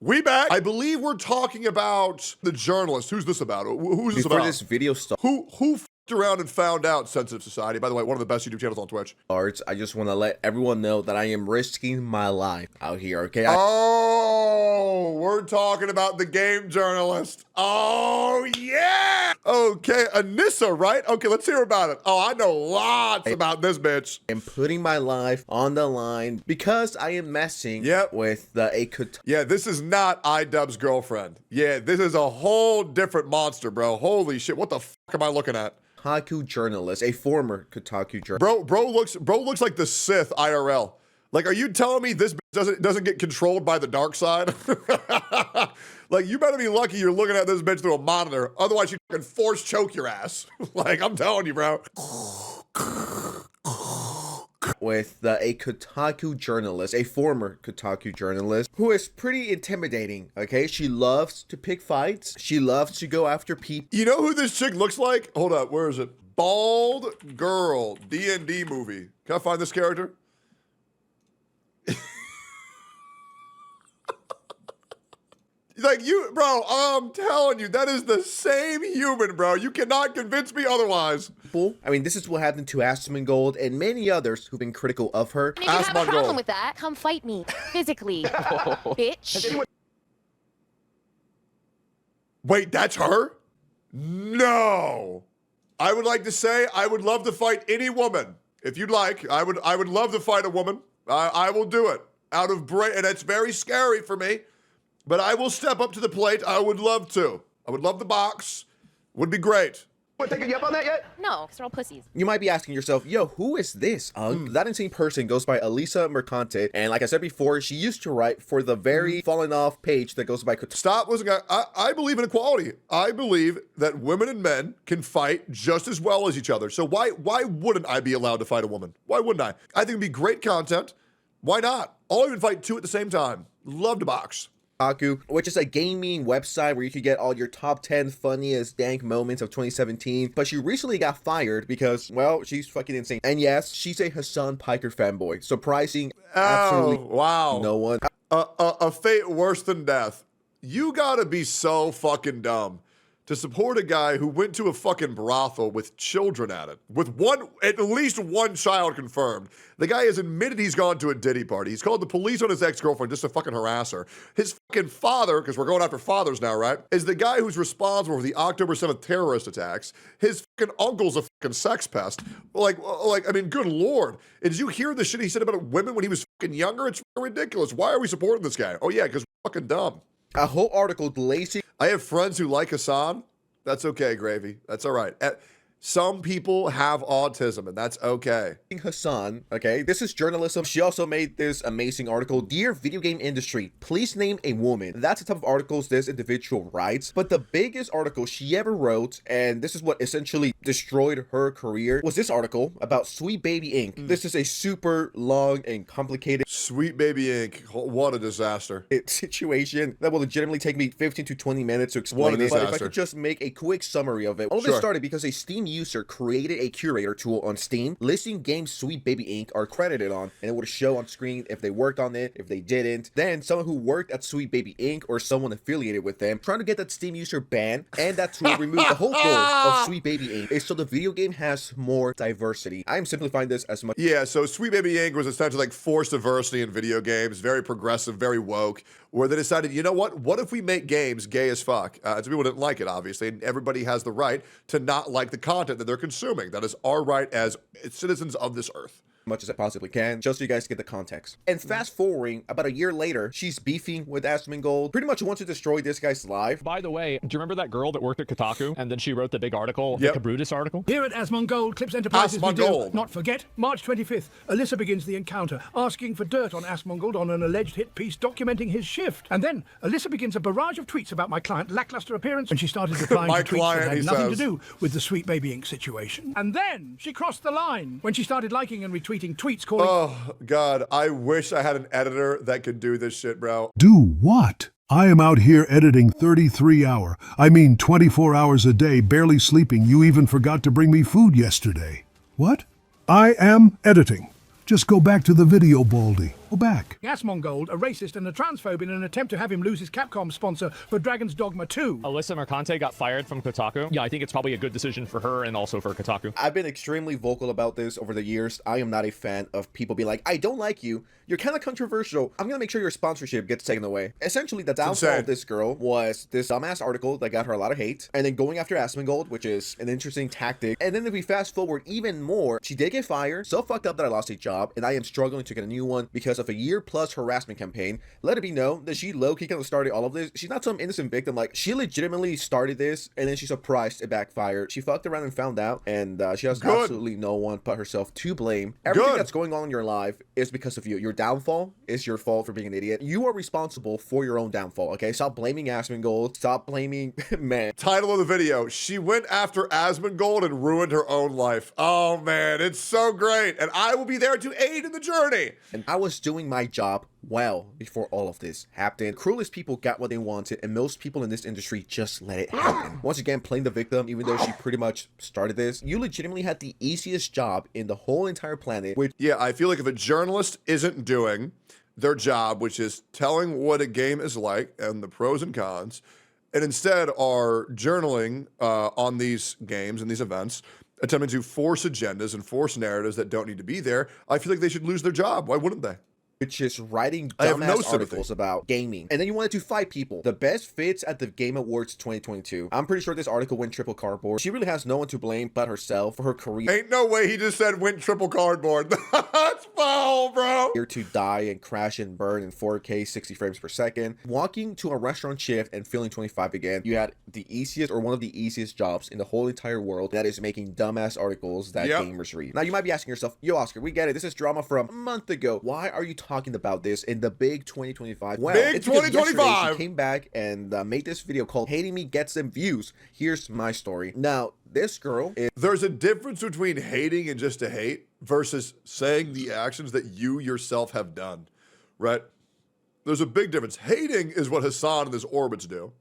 We back. I believe we're talking about the journalist. Who's this about? Who's this about? Before this video starts, Who f***ed around and found out Sensitive Society? By the way, one of the best YouTube channels on Twitch. I just want to let everyone know that I am risking my life out here, okay? Oh, we're talking about the game journalist. Oh, yeah. Okay, Anissa, right? Okay, let's hear about it. Oh, I know lots about this bitch. I'm putting my life on the line because I am messing with the Yeah, this is not iDubbbz's girlfriend. Yeah, this is a whole different monster, bro. Holy shit, what the fuck am I looking at? Kotaku journalist, a former Kotaku journalist. Bro looks like the Sith IRL. Like, are you telling me this bitch doesn't get controlled by the dark side? Like, you better be lucky you're looking at this bitch through a monitor. Otherwise, you can force choke your ass. Like, I'm telling you, bro. With a Kotaku journalist, a former Kotaku journalist, who is pretty intimidating, okay? She loves to pick fights. She loves to go after people. You know who this chick looks like? Hold up, where is it? Bald girl, D&D movie. Can I find this character? Like, bro, I'm telling you, that is the same human, bro. You cannot convince me otherwise. I mean, this is what happened to Asmongold and many others who've been critical of her. And if you have a problem with that, come fight me physically, bitch. Wait, that's her? No. I would like to say I would love to fight any woman. If you'd like, I would love to fight a woman. I will do it out of brain, and it's very scary for me. But I will step up to the plate. I would love to. I would love the box. Would be great. Taking you up on that yet? No, because they're all pussies. You might be asking yourself, yo, who is this? That insane person goes by Elisa Mercante. And like I said before, she used to write for the very fallen off page that goes by Stop listening. I believe in equality. I believe that women and men can fight just as well as each other. So why wouldn't I be allowed to fight a woman? Why wouldn't I? I think it'd be great content. Why not? I'll even fight two at the same time. Love to box. Kotaku, which is a gaming website where you could get all your top 10 funniest dank moments of 2017, but she recently got fired because, well, she's fucking insane. And yes, she's a Hassan Piker fanboy. Surprising, absolutely wow. No one. A fate worse than death. You gotta be so fucking dumb to support a guy who went to a fucking brothel with children at it, with at least one child confirmed. The guy has admitted he's gone to a Diddy party. He's called the police on his ex-girlfriend just to fucking harass her. His fucking father, because we're going after fathers now, right, is the guy who's responsible for the October 7th terrorist attacks. His fucking uncle's a fucking sex pest. Like, I mean, good Lord. And did you hear the shit he said about women when he was fucking younger? It's fucking ridiculous. Why are we supporting this guy? Oh yeah, because we're fucking dumb. A whole article blazing. I have friends who like Hassan. That's okay, Gravy. That's all right. Some people have autism, and that's okay. Hassan, okay, this is journalism. She also made this amazing article. Dear video game industry, please name a woman. That's the type of articles this individual writes. But the biggest article she ever wrote, and this is what essentially destroyed her career, was this article about Sweet Baby Inc. This is a super long and complicated Sweet Baby Inc. What a disaster. Situation that will legitimately take me 15 to 20 minutes to explain it. But if I could just make a quick summary of it. All of this started because a Steam user created a curator tool on Steam listing games Sweet Baby Inc. are credited on, and it would show on screen if they worked on it, if they didn't. Then someone who worked at Sweet Baby Inc. or someone affiliated with them trying to get that Steam user banned, and that tool removed the whole goal of Sweet Baby Inc. is so the video game has more diversity. I am simplifying this as much. Yeah, so Sweet Baby Inc. was essentially like forced diversity in video games, very progressive, very woke, where they decided, you know what if we make games gay as fuck? Some people didn't like it, obviously, and everybody has the right to not like the content that they're consuming. That is our right as citizens of this earth. Much as I possibly can, just so you guys get the context. And fast forwarding, about a year later, she's beefing with Asmongold, pretty much wants to destroy this guy's life. By the way, do you remember that girl that worked at Kotaku and then she wrote the big article, the Cabrutus article? Here at Asmongold, Clips Enterprises, we do not forget, March 25th, Alyssa begins the encounter, asking for dirt on Asmongold on an alleged hit piece documenting his shift. And then Alyssa begins a barrage of tweets about my client's lackluster appearance, and she started replying to tweets that had nothing to do with the Sweet Baby Inc. situation. And then she crossed the line when she started liking and retweeting tweets calling... Oh, God, I wish I had an editor that could do this shit, bro. Do what? I am out here editing 24 hours a day, barely sleeping. You even forgot to bring me food yesterday. What? I am editing. Just go back to the video, Baldy. Go back. Asmongold, a racist and a transphobe, in an attempt to have him lose his Capcom sponsor for Dragon's Dogma 2. Alyssa Mercante got fired from Kotaku. Yeah, I think it's probably a good decision for her and also for Kotaku. I've been extremely vocal about this over the years. I am not a fan of people being like, I don't like you. You're kind of controversial. I'm going to make sure your sponsorship gets taken away. Essentially, the downfall of this girl was this dumbass article that got her a lot of hate, and then going after Asmongold, which is an interesting tactic. And then if we fast forward even more, she did get fired. So fucked up that I lost a job, and I am struggling to get a new one because of a year-plus harassment campaign. Let it be known that she low-key kind of started all of this. She's not some innocent victim. Like, she legitimately started this, and then she's surprised it backfired. She fucked around and found out, and she has absolutely no one but herself to blame. Everything that's going on in your life is because of you. Your downfall is your fault for being an idiot. You are responsible for your own downfall, okay? Stop blaming Asmongold. Stop blaming man. Title of the video: she went after Asmongold and ruined her own life. Oh man, it's so great, and I will be there to aid in the journey. And I was doing my job well before all of this happened. Cruelest people got what they wanted, and most people in this industry just let it happen. Once again, playing the victim, even though she pretty much started this, you legitimately had the easiest job in the whole entire planet. Which, yeah, I feel like if a journalist isn't doing their job, which is telling what a game is like and the pros and cons, and instead are journaling on these games and these events, attempting to force agendas and force narratives that don't need to be there, I feel like they should lose their job. Why wouldn't they? Which is writing dumbass articles about gaming. And then you wanted to fight people. The best fits at the Game Awards 2022. I'm pretty sure this article went triple cardboard. She really has no one to blame but herself for her career. Ain't no way he just said went triple cardboard. That's foul, bro. Here to die and crash and burn in 4K 60 frames per second. Walking to a restaurant shift and feeling 25 again. You had the easiest or one of the easiest jobs in the whole entire world. That is making dumbass articles that gamers read. Now you might be asking yourself, yo Oscar, we get it. This is drama from a month ago. Why are you talking about this in the big 2025? Well, big 2025. She came back and made this video called Hating Me Gets Them Views. Here's my story. Now, this girl is... There's a difference between hating and just to hate versus saying the actions that you yourself have done, right? There's a big difference. Hating is what Hassan and his orbits do,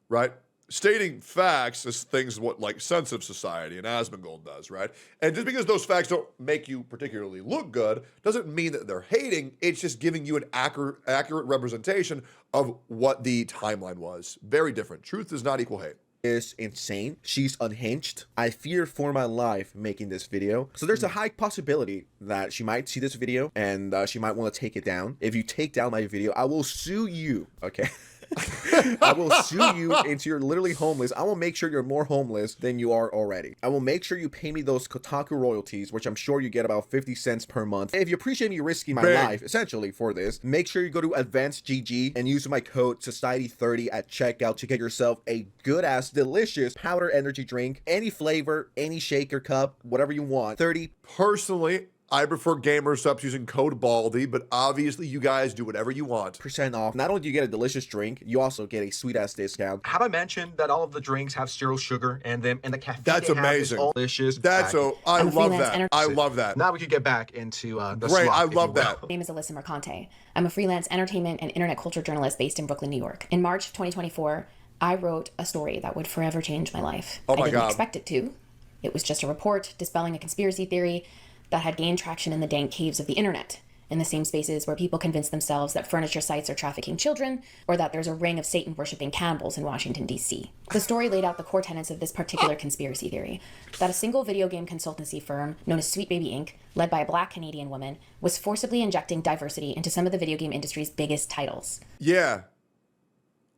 right? Stating facts is things what like sensitive society and Asmongold does, right? And just because those facts don't make you particularly look good doesn't mean that they're hating. It's just giving you an accurate representation of what the timeline was. Very different. Truth does not equal hate. Is insane. She's unhinged. I fear for my life making this video. So there's a high possibility that she might see this video and she might want to take it down. If you take down my video, I will sue you, okay? I will sue you into you're literally homeless. I will make sure you're more homeless than you are already. I will make sure you pay me those Kotaku royalties, which I'm sure you get about 50 cents per month. If you appreciate me risking my life, essentially, for this, make sure you go to Advanced GG and use my code Society30 at checkout to get yourself a good-ass, delicious powder energy drink. Any flavor, any shaker cup, whatever you want. 30. Personally, I prefer gamer subs using code BALDY, but obviously you guys do whatever you want. % off. Not only do you get a delicious drink, you also get a sweet-ass discount. Have I mentioned that all of the drinks have zero sugar in them, and the caffeine That's amazing. Is all delicious? That's I love that. I love that. Now we could get back into the Great, slot, I love that. My name is Alyssa Mercante. I'm a freelance entertainment and internet culture journalist based in Brooklyn, New York. In March of 2024, I wrote a story that would forever change my life. Oh my I didn't God. expect it to. It was just a report dispelling a conspiracy theory that had gained traction in the dank caves of the internet, in the same spaces where people convince themselves that furniture sites are trafficking children, or that there's a ring of Satan-worshipping cannibals in Washington, D.C. The story laid out the core tenets of this particular conspiracy theory, that a single video game consultancy firm, known as Sweet Baby Inc., led by a Black Canadian woman, was forcibly injecting diversity into some of the video game industry's biggest titles. Yeah,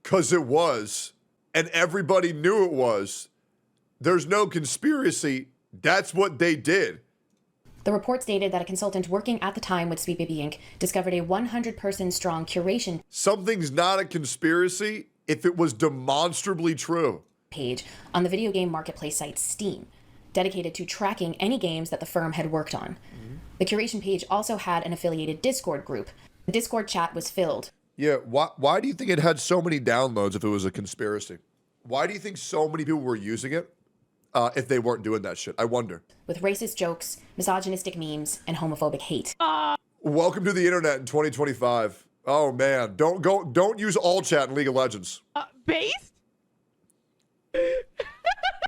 because it was, and everybody knew it was. There's no conspiracy. That's what they did. The report stated that a consultant working at the time with Sweet Baby Inc. discovered a 100-person strong curation Something's not a conspiracy if it was demonstrably true. page on the video game marketplace site Steam, dedicated to tracking any games that the firm had worked on. The curation page also had an affiliated Discord group. The Discord chat was filled. Yeah, why do you think it had so many downloads if it was a conspiracy? Why do you think so many people were using it if they weren't doing that shit? I wonder. With racist jokes, misogynistic memes, and homophobic hate. Welcome to the internet in 2025. Oh man, don't use all chat in League of Legends. Based?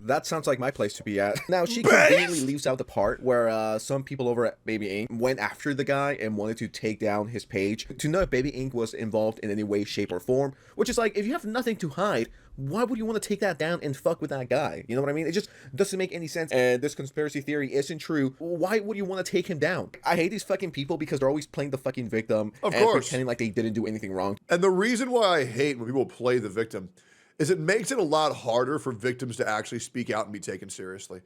That sounds like my place to be at. Now, she conveniently leaves out the part where some people over at Baby Inc. went after the guy and wanted to take down his page to know if Baby Inc. was involved in any way, shape, or form. Which is like, if you have nothing to hide, why would you want to take that down and fuck with that guy? You know what I mean? It just doesn't make any sense. And this conspiracy theory isn't true. Why would you want to take him down? I hate these fucking people because they're always playing the fucking victim and pretending like they didn't do anything wrong. And the reason why I hate when people play the victim is it makes it a lot harder for victims to actually speak out and be taken seriously.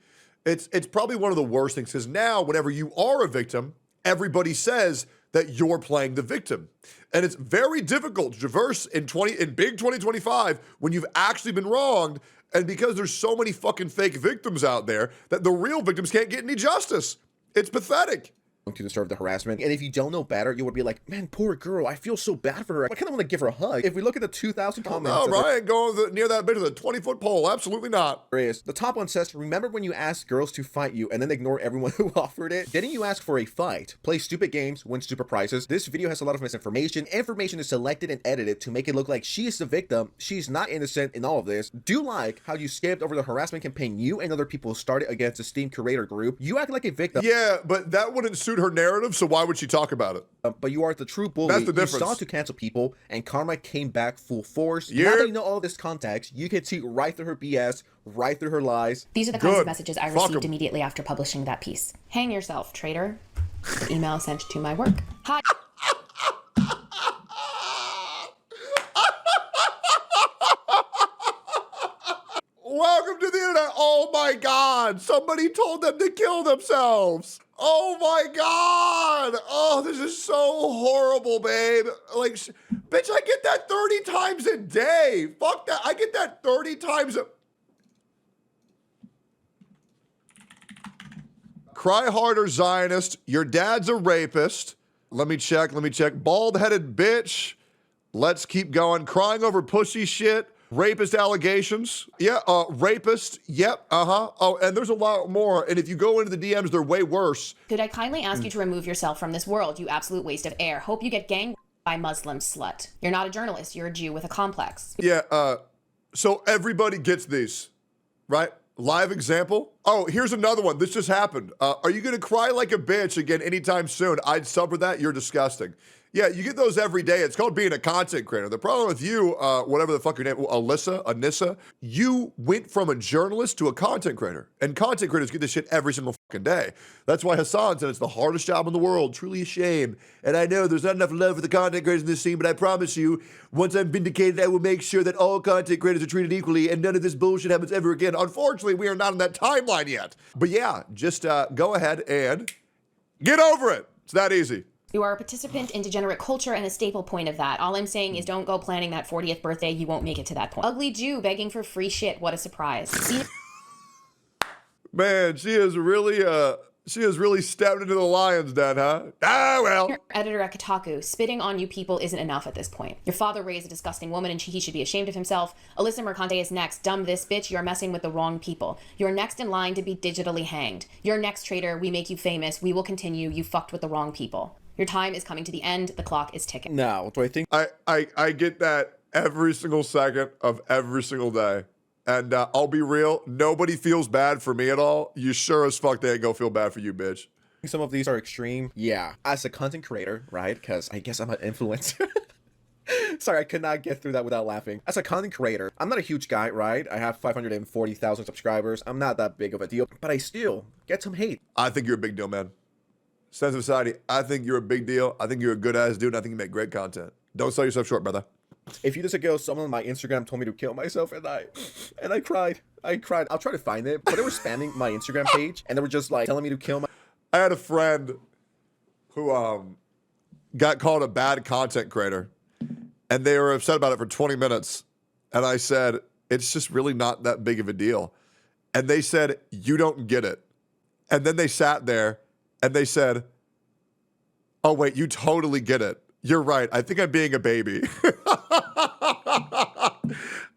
It's probably one of the worst things, because now whenever you are a victim, everybody says that you're playing the victim. And it's very difficult to traverse in big 2025 when you've actually been wronged, and because there's so many fucking fake victims out there that the real victims can't get any justice. It's pathetic. To deserve the harassment. And if you don't know better, you would be like, man, poor girl, I feel so bad for her. I kind of want to give her a hug. If we look at the 2,000 comments. No, Ryan, going near that bit of the 20-foot pole. Absolutely not. The top one says, remember when you asked girls to fight you and then ignore everyone who offered it? Didn't you ask for a fight? Play stupid games, win stupid prizes. This video has a lot of misinformation. Information is selected and edited to make it look like she is the victim. She's not innocent in all of this. Do like how you skipped over the harassment campaign you and other people started against the Steam Curator group. You act like a victim. Yeah, but that wouldn't suit her narrative, so why would she talk about it? But you are the true bully. That's the difference. You sought to cancel people, and karma came back full force. Now that you know all of this context, you can see right through her BS, right through her lies. These are the kinds of messages I received immediately after publishing that piece. Hang yourself, traitor. Email sent to my work. Hi. Welcome to the internet. Oh my God. Somebody told them to kill themselves. Oh my God. Oh, this is so horrible, babe. Like, bitch, I get that 30 times a day. Fuck that. I get that 30 times a... Cry harder, Zionist. Your dad's a rapist. Let me check. Bald-headed bitch. Let's keep going. Crying over pussy shit. Rapist allegations. Yeah, rapist. Yep, Oh, and there's a lot more. And if you go into the DMs, they're way worse. Could I kindly ask you to remove yourself from this world, you absolute waste of air? Hope you get gang by Muslim slut. You're not a journalist. You're a Jew with a complex. Yeah, so everybody gets these, right? Live example. Oh, here's another one. This just happened. Are you going to cry like a bitch again anytime soon? I'd sub for that. You're disgusting. Yeah, you get those every day. It's called being a content creator. The problem with you, whatever the fuck your name, Anissa, you went from a journalist to a content creator. And content creators get this shit every single fucking day. That's why Hassan said it's the hardest job in the world. Truly a shame. And I know there's not enough love for the content creators in this scene, but I promise you, once I'm vindicated, I will make sure that all content creators are treated equally and none of this bullshit happens ever again. Unfortunately, we are not on that timeline yet. But yeah, just go ahead and get over it. It's that easy. You are a participant in degenerate culture and a staple point of that. All I'm saying is don't go planning that 40th birthday. You won't make it to that point. Ugly Jew begging for free shit. What a surprise. See? Man, she has really stepped into the lion's den, huh? Ah, well. Your editor at Kotaku, spitting on you people isn't enough at this point. Your father raised a disgusting woman and he should be ashamed of himself. Alyssa Mercante is next. Dumb this bitch, you're messing with the wrong people. You're next in line to be digitally hanged. You're next, traitor. We make you famous. We will continue. You fucked with the wrong people. Your time is coming to the end. The clock is ticking. Now, do I think... I get that every single second of every single day. And I'll be real, nobody feels bad for me at all. You sure as fuck they ain't gonna feel bad for you, bitch. Some of these are extreme. Yeah. As a content creator, right? Because I guess I'm an influencer. Sorry, I could not get through that without laughing. As a content creator, I'm not a huge guy, right? I have 540,000 subscribers. I'm not that big of a deal, but I still get some hate. I think you're a big deal, man. Sense of society, I think you're a big deal. I think you're a good ass dude. And I think you make great content. Don't sell yourself short, brother. A few days ago, someone on my Instagram told me to kill myself, and I cried. I'll try to find it, but they were spamming my Instagram page, and they were just like telling me to kill my... I had a friend who got called a bad content creator, and they were upset about it for 20 minutes. And I said, it's just really not that big of a deal. And they said, you don't get it. And then they sat there and they said, oh, wait, you totally get it. You're right. I think I'm being a baby.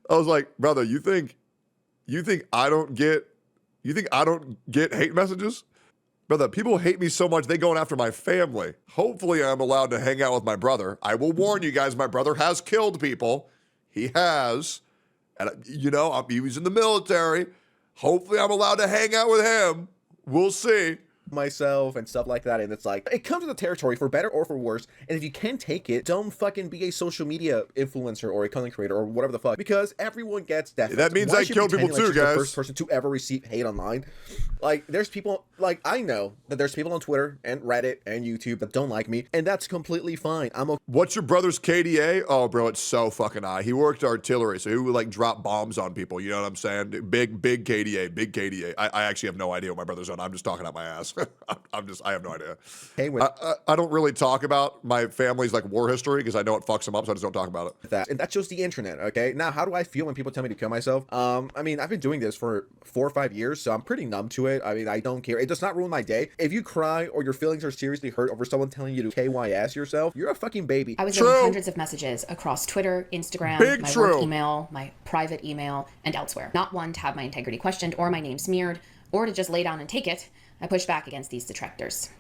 I was like, brother, you think I don't get hate messages? Brother, people hate me so much, they going after my family. Hopefully I'm allowed to hang out with my brother. I will warn you guys, my brother has killed people. He has. And, you know, he was in the military. Hopefully I'm allowed to hang out with him. We'll see. Myself and stuff like that, and it's like, it comes with the territory for better or for worse, and if you can take it, don't fucking be a social media influencer or a content creator or whatever the fuck, because everyone gets death. That means I kill people too, guys. The first person to ever receive hate online. Like, there's people, like, I know that there's people on Twitter and Reddit and YouTube that don't like me, and that's completely fine. I'm okay. What's your brother's KDA? Oh, bro, it's so fucking high. He worked artillery, so he would like drop bombs on people. You know what I'm saying? Big KDA, big KDA. I actually have no idea what my brother's on. I'm just talking out my ass. I have no idea. Hey, I don't really talk about my family's like war history because I know it fucks them up, so I just don't talk about it. And that's just the internet, okay? Now, how do I feel when people tell me to kill myself? I mean, I've been doing this for 4 or 5 years, so I'm pretty numb to it. I mean, I don't care. It does not ruin my day. If you cry or your feelings are seriously hurt over someone telling you to KYS yourself, you're a fucking baby. I was getting hundreds of messages across Twitter, Instagram, my work email, my private email, and elsewhere. Not one to have my integrity questioned or my name smeared, or to just lay down and take it. I pushed back against these detractors.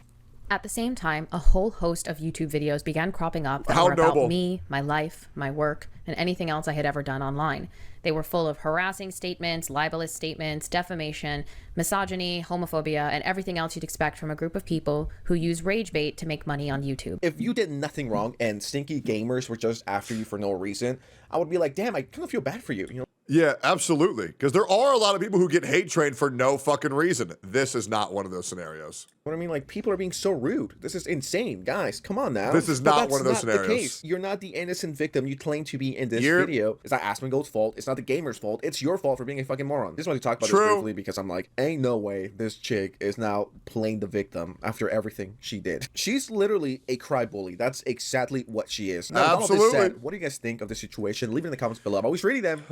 At the same time, a whole host of YouTube videos began cropping up that were about me, my life, my work, and anything else I had ever done online. They were full of harassing statements, libelous statements, defamation, misogyny, homophobia, and everything else you'd expect from a group of people who use rage bait to make money on YouTube. If you did nothing wrong and stinky gamers were just after you for no reason, I would be like, damn, I kind of feel bad for you, you know? Yeah, absolutely. Because there are a lot of people who get hate trained for no fucking reason. This is not one of those scenarios. What I mean, like, people are being so rude. This is insane. Guys, come on now. This is not one of those scenarios. The case. You're not the innocent victim you claim to be in this video. It's not Asmongold's fault. It's not the gamer's fault. It's your fault for being a fucking moron. Just want to talk about this briefly because I'm like, ain't no way this chick is now playing the victim after everything she did. She's literally a cry bully. That's exactly what she is. Now, absolutely. With all this said, what do you guys think of the situation? Leave it in the comments below. I'm always reading them.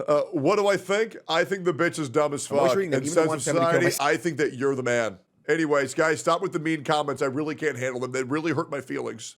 What do I think? I think the bitch is dumb as fuck. And sense of society, I think that you're the man. Anyways, guys, stop with the mean comments. I really can't handle them. They really hurt my feelings.